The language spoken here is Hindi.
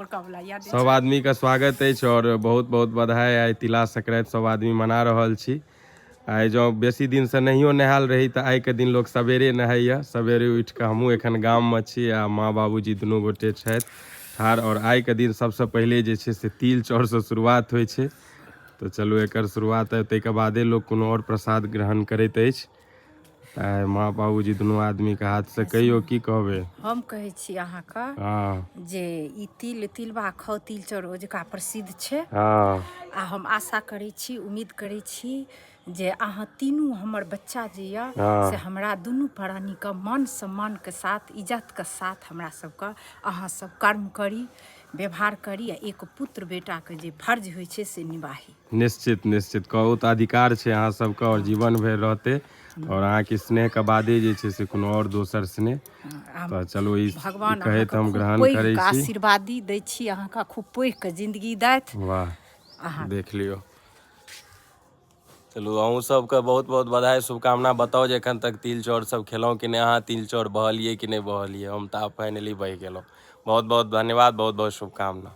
सब आदमी का स्वागत है और बहुत बहुत बधाई। आइ तिला संक्रांति सब आदमी मना रहल छी। आइ जो बेसी दिन से नहियो नहाल रही तो आइ के दिन लोग सवेरे नहाइया। सवेरे उठ के हमहूँ एखन गाम में छी आ माँ बाबूजी दुनू गोटे छथि ठार। और आइ के दिन सबसे पहले जे छै से तिल चाउर से शुरुआत होइ छै। तो चलू एकर शुरुआत है, ताहिके बादे लोग कोनो और प्रसाद ग्रहण करैत अछि। माँ बाबूजी दुनू आदमी के हाथ से कहियो की कहबे। हम कहे छी अहाँके जे ई तिलबा खाउ, तिल चाउर ओजका प्रसिद्ध छै। आ हम आशा करै छी, उम्मीद करै छी जे अहाँ तीनू हमर बच्चा जे यऽ से हमरा दुनू प्राणी के मान सम्मान के साथ, इज्जत के साथ हमरा सबके अहाँ सब कर्म करी, व्यवहार करी आ एक पुत्र बेटा के जे फर्ज होइ छै से निभाही। निश्चित निश्चित कहू तऽ अधिकार छै अहाँ सबके और जीवन भर रहते। और अहाँ के स्नेह के बादे जे छै से कोनो और दोसर स्नेह। तो चलो ई भगवान कहैत हम ग्रहण करै छी। आशीर्वादी दै छी अहाँके, खूब पैघ के जिंदगी दैथ। वाह देख लियो। चलू अहूँ सबके बहुत बहुत बधाई शुभकामना। बताओ जे एखन तक तिल चाउर सब खेलौं कि नहीं, अहाँ तिल चाउर बहलिए कि नहीं बहलिए। हम तऽ फाइनली बहि गेलहुँ। बहुत बहुत धन्यवाद, बहुत बहुत शुभकामना।